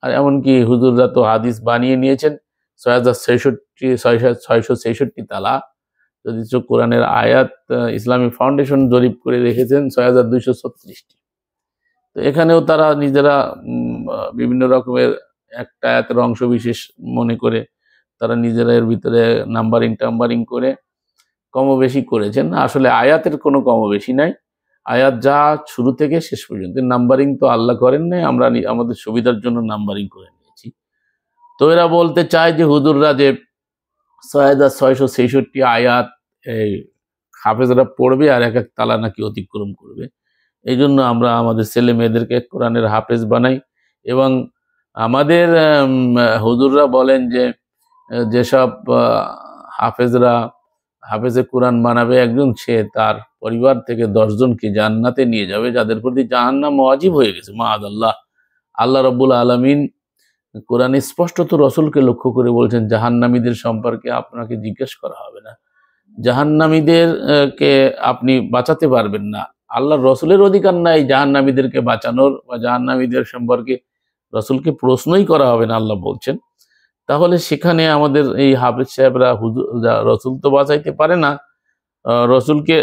আর এমনকি হুজুররা তো হাদিস বানিয়ে নিয়েছেন 666 তালা, যদি কোরআনের আয়াত ইসলামী ফাউন্ডেশন জরিপ করে রেখেছেন 6236টি। তো এখানেও তারা নিজেরা বিভিন্ন রকমের একটা আয়াতের অংশ বিশেষ মনে করে তারা নিজেরা এর ভিতরে নাম্বারিং করে কমবেশি করেছেন। আসলে আয়াতের কোনো কমবেশি নাই, আয়াত যা শুরু থেকে শেষ পর্যন্ত। নাম্বারিং তো আল্লাহ করেন নাই, আমরা আমাদের সুবিধার জন্য নাম্বারিং করে নিয়েছি। তো এরা বলতে চায় যে হুজুররা যে 6666 আয়াত এই হাফেজরা পড়বে আর এক এক তালা নাকি অতিক্রম করবে। এই জন্য আমরা আমাদের ছেলে মেয়েদেরকে কোরআনের হাফেজ বানাই। এবং আমাদের হুজুররা বলেন যে যেসব হাফেজে কোরআন বানাবে একজন, সে তার পরিবার থেকে 10 জনকে জান্নাতে নিয়ে যাবে, যাদের প্রতি জাহান্নাম ওয়াজিব হয়ে গেছে। মাআযাল্লাহ। আল্লাহ রাব্বুল আলামিন কোরআনে স্পষ্টত রসুলকে লক্ষ্য করে বলছেন জাহান্নামীদের সম্পর্কে আপনাকে জিজ্ঞেস করা হবে না, জাহান্নামীদের কে আপনি বাঁচাতে পারবেন না। আল্লাহ রসুলের অধিকার নাই জাহান্নামীদেরকে বাঁচানোর, বা জাহান্নামীদের সম্পর্কে রসুলকে প্রশ্নই করা হবে না, আল্লাহ বলছেন। তাহলে সেখানে আমাদের এই হাফেজ সাহেবরা রসুল তো বাঁচাইতে পারে না, রসুলকে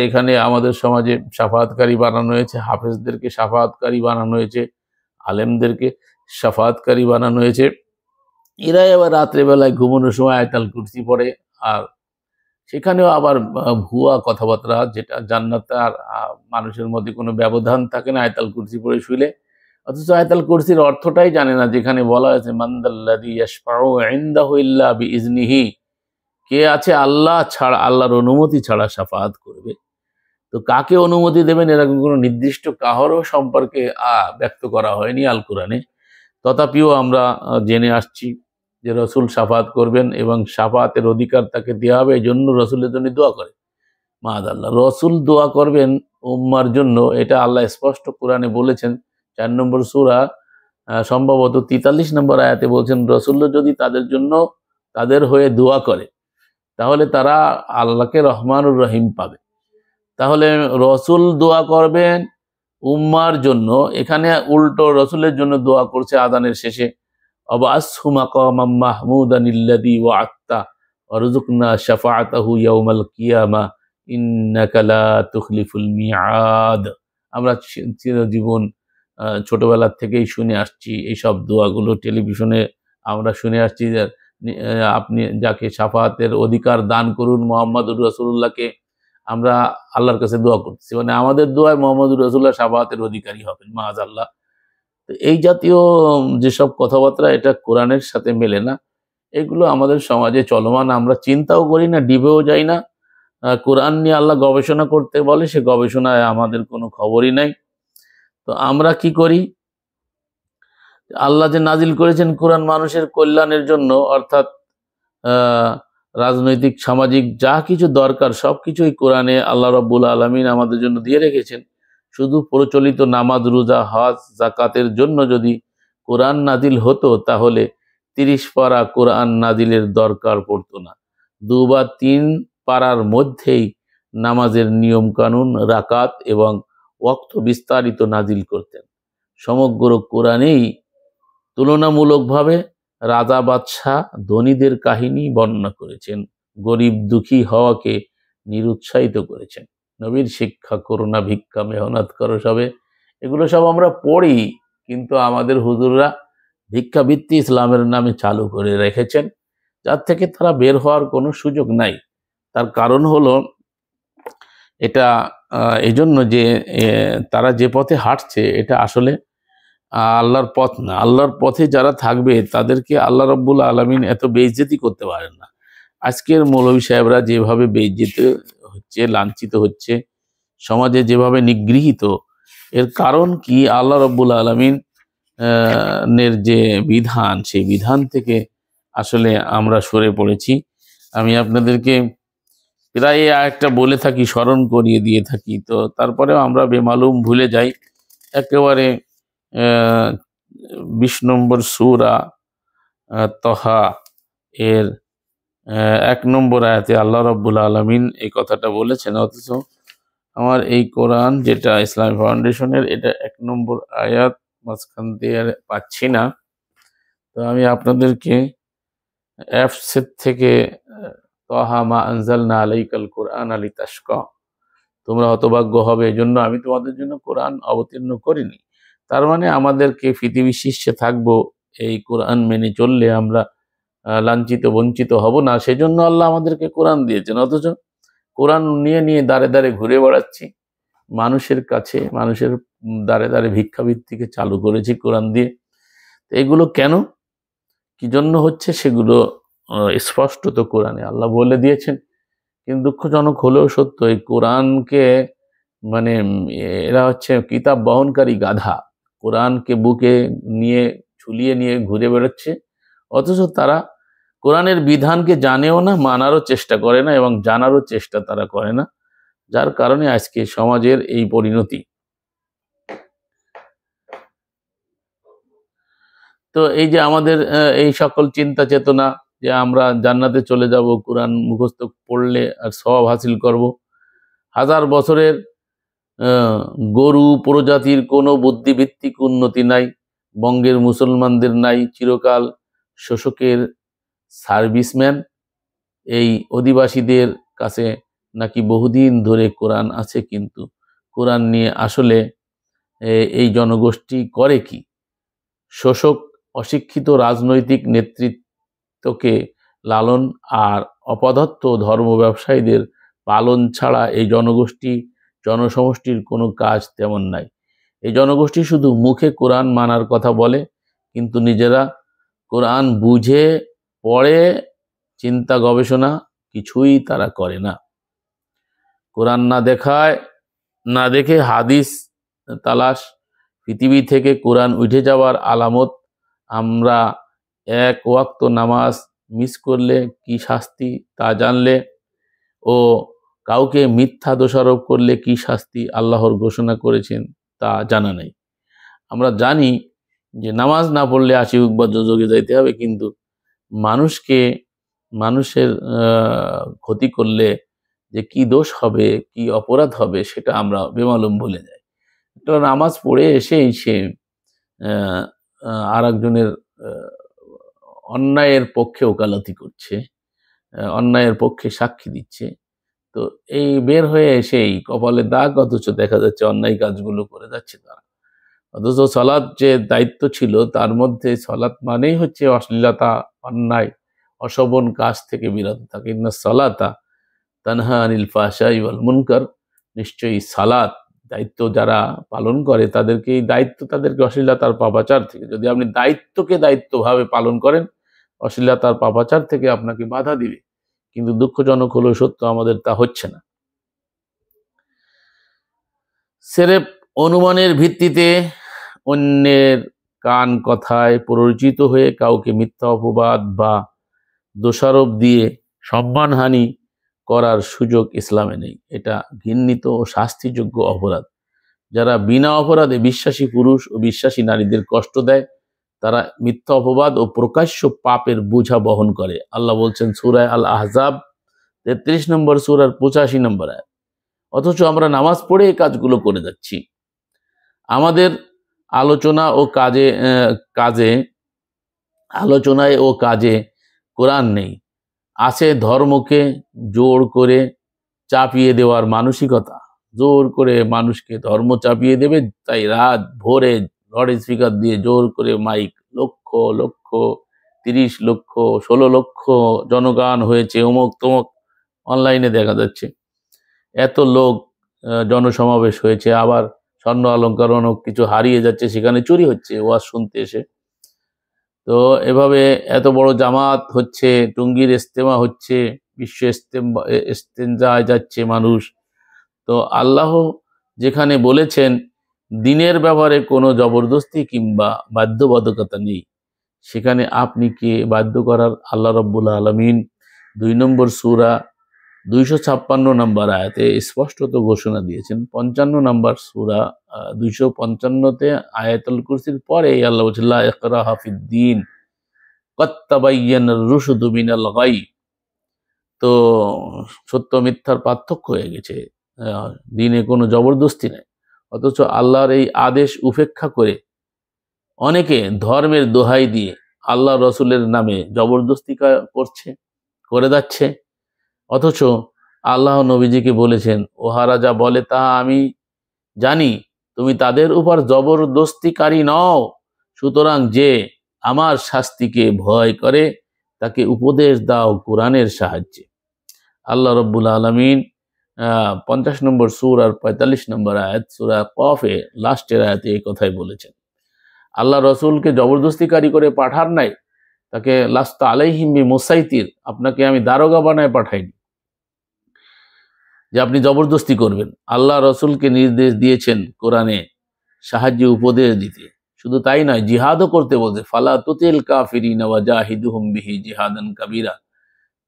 এখানে আমাদের সমাজে শাফাআতকারী বানানো হয়েছে, হাফেজদেরকে শাফাআতকারী বানানো হয়েছে, আলেমদেরকে শাফাআতকারী বানানো হয়েছে। এরাই আবার রাত্রেবেলায় ঘুমানোর সময় আয়াতুল কুরসি পড়ে, আর সেখানেও আবার ভুয়া কথাবার্তা, যেটা জান্নাতে আর মানুষের মধ্যে কোনো ব্যবধান থাকে না আয়াতুল কুরসি পড়ে শুইলে। অথচ আয়াতুল কুরসির অর্থটাই জানে না, যেখানে বলা হয়েছে মানদাল্লাযী ইয়াশফাউ ইনদাহু ইল্লা বিইজনিহি, কে আছে আল্লাহ ছাড়া, আল্লাহর অনুমতি ছাড়া শাফাআত করবে। তো কাকে অনুমতি দেবেন এরকম কোনো নির্দিষ্ট কাহারও সম্পর্কে ব্যক্ত করা হয়নি আল কোরআনে। তথাপিও আমরা জেনে আসছি যে রসুল শাফাআত করবেন এবং শাফাআতের অধিকার তাকে দেওয়া হবে, এই জন্য রসুলের জন্য দোয়া করে। মাআযাল্লাহ, রসুল দোয়া করবেন উম্মার জন্য, এটা আল্লাহ স্পষ্ট কোরআনে বলেছেন। 4 নম্বর সূরা সম্ভবত 43 নম্বর আয়াতে বলছেন রসুল যদি তাদের হয়ে দোয়া করে, তাহলে তারা আল্লাহকে রহমানুর রহিম পাবে। তাহলে রসুল দোয়া করবেন উম্মার জন্য, এখানে উল্টো রসুলের জন্য দোয়া করছে আযানের শেষে, ওয়াবআসহু মাকামাম মাহমুদানিল্লাযী ওয়া'আদতা ওয়ারযুকনা শাফাআতাহু ইয়াওমাল কিয়ামাহ ইন্নাকা লা তুখলিফুল মিআদ। আমরা চিরজীবন ছোটবেলা থেকেই শুনে আসছি এইসব দোয়াগুলো, টেলিভিশনে আমরা শুনে আসছি যে আপনি যাকে শাফাআতের অধিকার দান করুন মুহাম্মদুর রাসূলুল্লাহকে, আমরা আল্লাহর কাছে দোয়া করতেছি, মানে আমাদের দোয়ায় মুহাম্মদুর রাসূলুল্লাহ শাফাআতের অধিকারী হবেন মাআযাল্লাহ। তো এই জাতীয় যেসব কথাবার্তা, এটা কোরআনের সাথে মেলে না। এগুলো আমাদের সমাজে চলমান, আমরা চিন্তাও করি না, ডিবেও যাই না। কোরআন নিয়ে আল্লাহ গবেষণা করতে বলে, সে গবেষণায় আমাদের কোনো খবরই নাই। তো আমরা কি করি, আল্লাহ যে নাজিল করেছেন কোরআন মানুষের কল্যাণের জন্য, অর্থাৎ রাজনৈতিক সামাজিক যা কিছু দরকার সবকিছুই কোরআনে আল্লাহ রাব্বুল আলামিন আমাদের জন্য দিয়ে রেখেছেন। শুধু প্রচলিত নামাজ, রোজা, হজ, যাকাতের জন্য যদি কোরআন নাজিল হতো তাহলে 30 পারা কোরআন নাজিলের দরকার পড়তো না। 2 বা 3 পারার মধ্যেই নামাজের নিয়ম কানুন, রাকাত এবং ওয়াক্ত বিস্তারিত নাজিল করতেন। সমগ্র কোরআনেই তুলনামূলকভাবে রাজা বাদশাহ ধনীদের কাহিনী বর্ণনা করেছেন, গরিব দুঃখী হওয়াকে নিরুৎসাহিত করেছেন। নবীর শিক্ষা করোনা ভিক্ষা মেহনত করো সবে, এগুলো সব আমরা পড়ি, কিন্তু আমাদের হুজুররা ভিক্ষাবৃত্তি ইসলামের নামে চালু করে রেখেছেন, যার থেকে তারা বের হওয়ার কোনো সুযোগ নাই। তার কারণ হলো এটা এজন্য যে তারা যে পথে হাঁটছে এটা আসলে আল্লাহর পথ না। আল্লাহর পথে যারা থাকবে তাদেরকে আল্লাহ রাব্বুল আলামিন এত বেইজ্জতি করতে পারেন না। আজকের মৌলভী সাহেবরা যেভাবে বেইজ্জতি হচ্ছে, লাঞ্ছিত হচ্ছে, সমাজে যেভাবে নিগৃহীত, এর কারণ কি? আল্লাহ রাব্বুল আলামিন এর যে বিধান, সেই বিধান থেকে আসলে আমরা সরে পড়েছি। আমি আপনাদেরকে প্রায় একটা বলে থাকি, স্মরণ করিয়ে দিয়ে থাকি, তো তারপরেও আমরা বেমালুম ভুলে যাই। একেবারে 20 নম্বর সূরা তহা এর 1 নম্বর আয়াতে আল্লাহ রাব্বুল আলামিন এই কথাটা বলেছেন, অথচ আমার এই কোরআন যেটা ইসলামিক ফাউন্ডেশনের, এটা 1 নম্বর আয়াত মাঝখান দিয়ে পাচ্ছি না। তো আমি আপনাদেরকে অ্যাপসের থেকে তহা মা আনজালনা আলাইকাল কুরআনা লিতাশকা, তোমরা হতভাগ্য হবে এজন্য আমি তোমাদের জন্য কোরআন অবতীর্ণ করিনি। তার মানে আমাদেরকে পৃথিবীর শীর্ষে থাকবো, এই কোরআন মেনে চললে আমরা লাঞ্ছিত বঞ্চিত হব না, সেজন্য আল্লাহ আমাদেরকে কোরআন দিয়েছেন। অথচ কোরআন নিয়ে নিয়ে দাঁড়ে দাঁড়ে ঘুরে বেড়াচ্ছি মানুষের কাছে, মানুষের দাঁড়ে দাঁড়ে ভিক্ষাবৃত্তিকে চালু করেছি কোরআন দিয়ে। এগুলো কেন, কি জন্য হচ্ছে, সেগুলো স্পষ্টত কোরআনে আল্লাহ বলে দিয়েছেন। কিন্তু দুঃখজনক হলেও সত্য, এই কোরআনকে মানে এরা হচ্ছে কিতাব বহনকারী গাধা, কোরআনকে বুকে নিয়ে ঝুলিয়ে নিয়ে ঘুরে বেড়াচ্ছে, অথচ তারা কোরআনের বিধানকে জানেও না, মানারও চেষ্টা করে না এবং জানারও চেষ্টা তারা করে না, যার কারণে আজকে সমাজের এই পরিণতি। তো এই যে আমাদের এই সকল চিন্তা চেতনা যে আমরা জান্নাতে চলে যাব কোরআন মুখস্থ পড়লে আর সওয়াব হাসিল করব, 1000 বছরের গরু প্রজাতির কোনো বুদ্ধিভিত্তিক উন্নতি নাই, বঙ্গের মুসলমানদের নাই চিরকাল শোষকের সার্ভিসম্যান, এই অধিবাসীদের কাছে নাকি বহুদিন ধরে কোরআন আছে, কিন্তু কোরআন নিয়ে আসলে এই জনগোষ্ঠী করে কি? শোষক অশিক্ষিত রাজনৈতিক নেতৃত্বকে লালন আর অপদার্থ ধর্ম ব্যবসায়ীদের পালন ছাড়া এই জনসমষ্টির কোনো কাজ তেমন নাই। এই জনগোষ্ঠী শুধু মুখে কোরআন মানার কথা বলে, কিন্তু নিজেরা কোরআন বুঝে পড়ে চিন্তা গবেষণা কিছুই তারা করে না। কোরআন না দেখে হাদিস তালাশ, পৃথিবী থেকে কোরআন উঠে যাওয়ার আলামত। আমরা 1 ওয়াক্ত নামাজ মিস করলে কি শাস্তি তা জানলে, ও কাউকে মিথ্যা দোষারোপ করলে কি শাস্তি আল্লাহর ঘোষণা করেছেন তা জানা নেই। আমরা জানি যে নামাজ না পড়লে 80 উক বা দোজখে যাইতে হবে, কিন্তু মানুষকে মানুষের ক্ষতি করলে যে কি দোষ হবে, কি অপরাধ হবে, সেটা আমরা বেমালুম ভুলে যাই। তো নামাজ পড়ে এসেই সে আর একজনের অন্যায়ের পক্ষে ওকালতি করছে, অন্যায়ের পক্ষে সাক্ষী দিচ্ছে। তো এই বের হয়ে এসেই কপালে দাগ, অথচ দেখা যাচ্ছে অন্যায় কাজগুলো করে যাচ্ছে তারা। অথচ সালাত যে দায়িত্ব ছিল, তার মধ্যে সালাত মানেই হচ্ছে অশ্লীলতা, অন্যায়, অশোভন কাজ থেকে বিরত থাকে। ইন্না সালাতা তানহা আনিল ফাহশাই ওয়াল মুনকার। নিশ্চয়ই সালাত দায়িত্ব যারা পালন করে তাদেরকে এই দায়িত্ব তাদেরকে অশ্লীলতার পাপাচার থেকে, যদি আপনি দায়িত্বকে দায়িত্বভাবে পালন করেন, অশ্লীলতার পাপাচার থেকে আপনাকে বাধা দিবে। কিন্তু দুঃখজনক হলো সত্য, আমাদের তা হচ্ছে না। সেরেফ অনুমানের ভিত্তিতে অন্যের কান কথায় পরিচিত হয়ে কাউকে মিথ্যা অপবাদ বা দোষারোপ দিয়ে সম্মানহানি করার সুযোগ ইসলামে নেই। এটা ঘৃণিত ও শাস্তিযোগ্য অপরাধ। যারা বিনা অপরাধে বিশ্বাসী পুরুষ ও বিশ্বাসী নারীদের কষ্ট দেয়, তারা মিথ্যা অপবাদ ও প্রকাশ্য পাপের বোঝা বহন করে। আল্লাহ বলছেন সূরা আল আহজাব 33 নম্বর সূরার 85 নম্বর আয়াত। অথচ আমরা নামাজ পড়ে এই কাজগুলো করে যাচ্ছি। আমাদের আলোচনা ও আলোচনায় ও কাজে কোরআন নেই। আছে ধর্মকে জোর করে চাপিয়ে দেওয়ার মানসিকতা। জোর করে মানুষকে ধর্ম চাপিয়ে দেবে, তাই রাত ভোরে লাউড স্পিকার দিয়ে জোর করে মাইক, লক্ষ লক্ষ, 30 লক্ষ, 16 লক্ষ জনগান হয়েছে, অমুক তমুক, অনলাইনে দেখা যাচ্ছে এত লোক জনসমাবেশ হয়েছে। আবার স্বর্ণ অলঙ্কার অনেক কিছু হারিয়ে যাচ্ছে, সেখানে চুরি হচ্ছে ওয়াজ শুনতে এসে। তো এভাবে এত বড় জামাত হচ্ছে, টুঙ্গির ইস্তেমা হচ্ছে, বিশ্ব ইস্তেঞ্জায় যাচ্ছে মানুষ। তো আল্লাহ যেখানে বলেছেন দিনের ব্যাপারে কোনো জবরদস্তি কিংবা বাধ্যবাধকতা নেই, সেখানে আপনি কে বাধ্য করার? আল্লাহ রাব্বুল আলামিন 2 নম্বর সূরা 256 নম্বর আয়াতে স্পষ্টত ঘোষণা দিয়েছেন। 55 নম্বর সূরা 255-তে আয়াতুল কুরসির পরে আল্লাহ বলছেন লা ইকরাহা ফিদ্দীন ক্বাদ তাবায়্যানার রুশদু মিনাল গাই। তো সত্য মিথ্যার পার্থক্য হয়ে গেছে, দিনে কোনো জবরদস্তি নেই। অথচ আল্লাহর এই আদেশ উপেক্ষা করে অনেকে ধর্মের দোহাই দিয়ে আল্লাহ রসুলের নামে জবরদস্তি করে যাচ্ছে। অথচ আল্লাহ নবীজিকে বলেছেন, ওহারা যা বলে তা আমি জানি, তুমি তাদের উপর জবরদস্তিকারী নও। সুতরাং যে আমার শাস্তিকে ভয় করে তাকে উপদেশ দাও কোরআনের সাহায্যে। আল্লাহ রব্বুল আলামিন 50 নম্বর সূরার 45 নম্বর আয়াত, সূরা কফে লাস্টের আয়াতে এই কথাই বলেছেন। আল্লাহ রসুলকে জবরদস্তিকারী করে পাঠান নাই, তাকে লাস্তা আলাইহিম বিমুসাইতির, আপনাকে আমি দারোগা বানায় পাঠাইনি যে আপনি জবরদস্তি করবেন। আল্লাহ রসুলকে নির্দেশ দিয়েছেন কোরআনে সাহায্য উপদেশ দিতে। শুধু তাই নয়, জিহাদও করতে বলছে, ফালা তুতিল কাফিরিনা ওয়া জাহিদুহুম বিহি জিহাদান কাবীরা।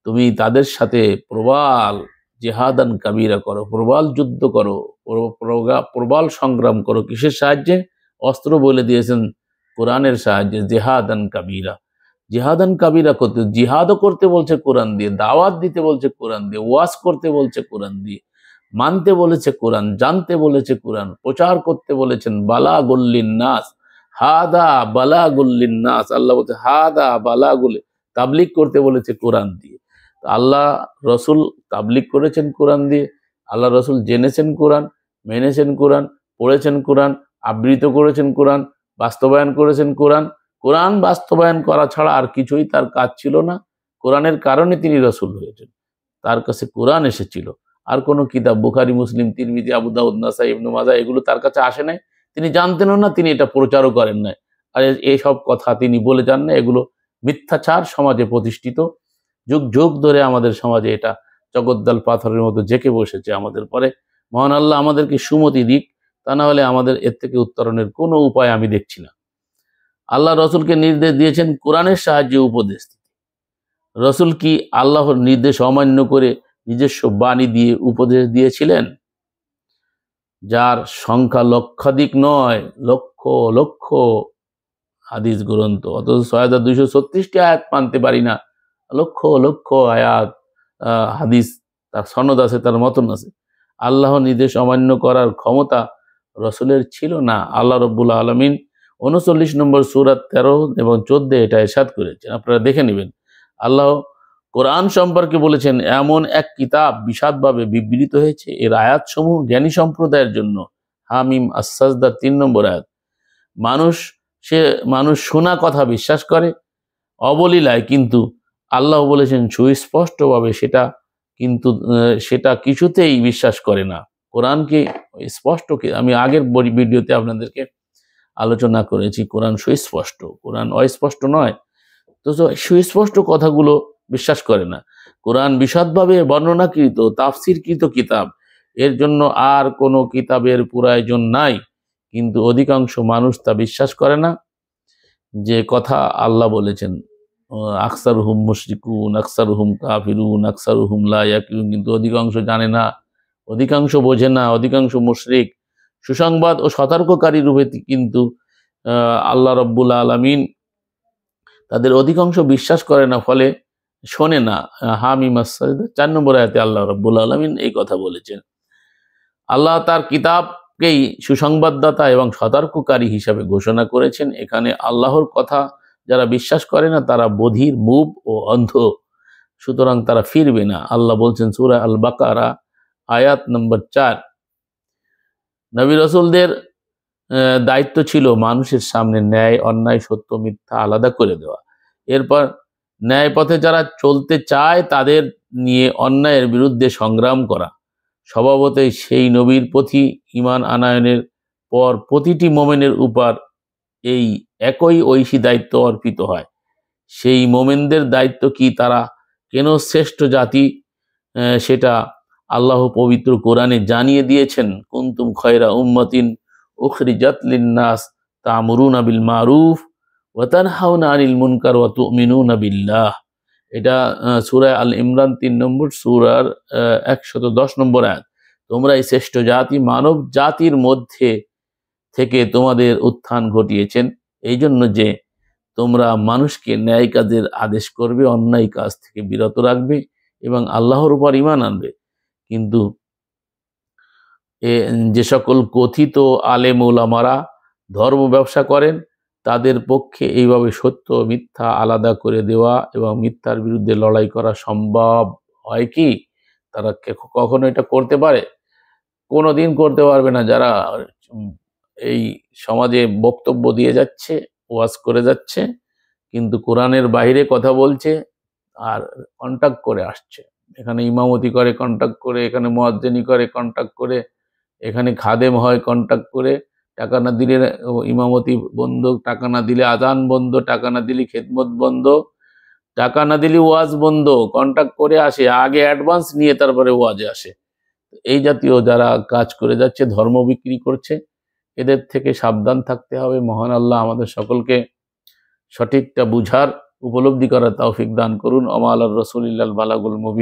তুমি তাদের সাথে প্রবাল জিহাদান কাবীরা করো, প্রবাল যুদ্ধ করো, প্রবাল সংগ্রাম করো। কিসের সাহায্যে? অস্ত্র বলে দিয়েছেন কোরআনের সাহায্যে, জিহাদান কাবীরা। জিহাদান কাবীরা করতে, জিহাদও করতে বলছে কোরআন দিয়ে, দাওয়াত দিতে বলছে কোরআন দিয়ে, ওয়াজ করতে বলছে কোরআন দিয়ে, মানতে বলেছে কোরআন, জানতে বলেছে কোরআন, প্রচার করতে বলেছেন বালাগুল লিন্নাস, হাদা বালাগুল লিন্নাস। আল্লাহ বলছে হাদা বালাগুল, তাবলিগ করতে বলেছে কোরআন দিয়ে। আল্লাহ রসুল তাবলিগ করেছেন কোরআন দিয়ে, আল্লাহ রসুল জেনেছেন কোরআন, মেনেছেন কোরআন, পড়েছেন কোরআন, আবৃত করেছেন কোরআন, বাস্তবায়ন করেছেন কোরআন। কোরআন বাস্তবায়ন করা ছাড়া আর কিছুই তার কাজ ছিল না। কোরআনের কারণে তিনি রসুল হয়েছেন, তার কাছে কোরআন এসেছিল। আর কোনো কিতাব, বুখারী, মুসলিম, তিরমিজি, আবু দাউদ, নাসাই, ইবনে মাজাহ, এগুলো তার কাছে আসে নাই। তিনি জানতেনও না, তিনি এটা প্রচারও করেন নাই। আর এইসব কথা তিনি বলে যান না, এগুলো মিথ্যাচার সমাজে প্রতিষ্ঠিত। যুগ যুগ ধরে আমাদের সমাজে এটা জগদ্দল পাথরের মতো জেঁকে বসেছে আমাদের পরে। মহান আল্লাহ আমাদেরকে সুমতি দিক, তা না হলে আমাদের এর থেকে উত্তরণের কোনো উপায় আমি দেখছি না। আল্লাহ রসুলকে নির্দেশ দিয়েছেন কোরআনের সাহায্যে উপদেশ দিতে। রসুল কি আল্লাহর নির্দেশ অমান্য করে নিজস্ব বাণী দিয়ে উপদেশ দিয়েছিলেন, যার সংখ্যা লক্ষাধিক নয়, লক্ষ লক্ষ হাদিস গ্রন্থ, অথচ 6236টি আয়াত মানতে পারি না, লক্ষ লক্ষ আয়াত, হাদিস, তার সনদ আছে, তার মতন আছে। আল্লাহ নির্দেশ অমান্য করার ক্ষমতা রসুলের ছিল না। আল্লাহ রব্বুল আলমিন 39 নম্বর সূরা 13 এবং 14 এটা ইরশাদ করেছেন, আপনারা দেখে নেবেন। আল্লাহ কোরআন সম্পর্কে বলেছেন, এমন এক কিতাব বিশদভাবে বিবৃত হয়েছে, এর আয়াতসমূহ জ্ঞানী সম্প্রদায়ের জন্য। হামিম আস-সাজদা 3 নম্বর আয়াত। মানুষ শোনা কথা বিশ্বাস করে অবলীলায়, কিন্তু আল্লাহ বলেছেন সুস্পষ্টভাবে সেটা কিছুতেই বিশ্বাস করে না। কোরআনকে স্পষ্ট, আমি আগের ভিডিওতে আপনাদেরকে আলোচনা করেছি, কোরআন সুস্পষ্ট, কোরআন অস্পষ্ট নয়। তো সুস্পষ্ট কথাগুলো বিশ্বাস করে না। কোরআন বিশদভাবে বর্ণনাকৃত, তাফসিরকৃত কিতাব, এর জন্য আর কোনো কিতাবের প্রয়োজন নাই, কিন্তু অধিকাংশ মানুষ তা বিশ্বাস করে না। যে কথা আল্লাহ বলেছেন, আকসারুহুম মুশরিকুন, আকসারুহুম কাফিরুন, আকসারুহুম লা ইয়াকিলুন, কিন্তু অধিকাংশ জানে না, অধিকাংশ বোঝে না, অধিকাংশ মুশরিক। সুসংবাদ ও সতর্ককারী রূপে কিন্তু আল্লাহ রব্বুল আলামিন তাদের অধিকাংশ বিশ্বাস করে না, ফলে শোনে না। হামিম আস-সাজদা 4 নম্বর আয়াতে আল্লাহ রব্বুল আলামিন এই কথা বলেছেন। আল্লাহ তার কিতাবকেই সুসংবাদদাতা এবং সতর্ককারী হিসাবে ঘোষণা করেছেন। এখানে আল্লাহর কথা যারা বিশ্বাস করে না তারা বধির, মুভ ও অন্ধ, সুতরাং তারা ফিরবে না। আল্লাহ বলছেন সূরা আল বাকারা আয়াত নম্বর 4। নবী রাসূলদের দায়িত্ব ছিল মানুষের সামনে ন্যায়, অন্যায়, সত্য, মিথ্যা আলাদা করে দেওয়া। এরপর ন্যায় পথে যারা চলতে চায় তাদের নিয়ে অন্যায়ের বিরুদ্ধে সংগ্রাম করা। স্বভাবতই সেই নবীর প্রতি ঈমান আনয়নের পর প্রতিটি মোমেনের উপর এই একই ঐশী দায়িত্ব অর্পিত হয়। সেই মোমেনদের দায়িত্ব কি, তারা কেন শ্রেষ্ঠ জাতি, সেটা আল্লাহ পবিত্র কোরআনে জানিয়ে দিয়েছেন। কুনতুম খয়রা উম্মাতিন উখরিজাত লিন-নাস তা'মুরুনা বিল মারুফ ওয়া তানহাউনা আনিল মুনকার ওয়া তু'মিনুনা বিল্লাহ। এটা সূরা আল ইমরান 3 নম্বর সূরার 110 নম্বর আয়াত। তোমরা এই শ্রেষ্ঠ জাতি, মানব জাতির মধ্যে থেকে তোমাদের উত্থান ঘটিয়েছেন এই জন্য যে তোমরা মানুষকে ন্যায় কাজের আদেশ করবে, অন্যায় কাজ থেকে বিরত রাখবে এবং আল্লাহর উপর ঈমান আনবে। কিন্তু যে সকল কথিত আলেম ওলামারা ধর্ম ব্যবসা করেন, তাদের পক্ষে এইভাবে সত্য মিথ্যা আলাদা করে দেওয়া এবং মিথ্যার বিরুদ্ধে লড়াই করা সম্ভব হয় কি? তারা কখনো এটা করতে পারে? কোনোদিন করতে পারবে না। যারা এই সমাজে বক্তব্য দিয়ে যাচ্ছে, ওয়াজ করে যাচ্ছে, কিন্তু কোরআনের বাইরে কথা বলছে আর কন্ট্যাক্ট করে আসছে। এখানে ইমামতি করে কন্ট্যাক্ট করে, এখানে মুয়াজ্জিনি করে কন্ট্যাক্ট করে, এখানে খাদেম হয় কন্ট্যাক্ট করে। টাকা না দিলে ইমামতি বন্ধ, টাকা না দিলে আজান বন্ধ, টাকা না দিলে খেদমত বন্ধ, টাকা না দিলে ওয়াজ বন্ধ। কন্ট্যাক্ট করে আসে, আগে অ্যাডভান্স নিয়ে তারপরে ওয়াজে আসে। এই জাতীয় যারা কাজ করে যাচ্ছে, ধর্ম বিক্রি করছে, এদের থেকে সাবধান থাকতে হবে। মহান আল্লাহ আমাদের সকলকে সঠিকটা বুঝার, উপলব্ধি করার তৌফিক দান করুন। ওয়া মা আলার রাসূলি ইল্লাল বালাগুল মুবিন।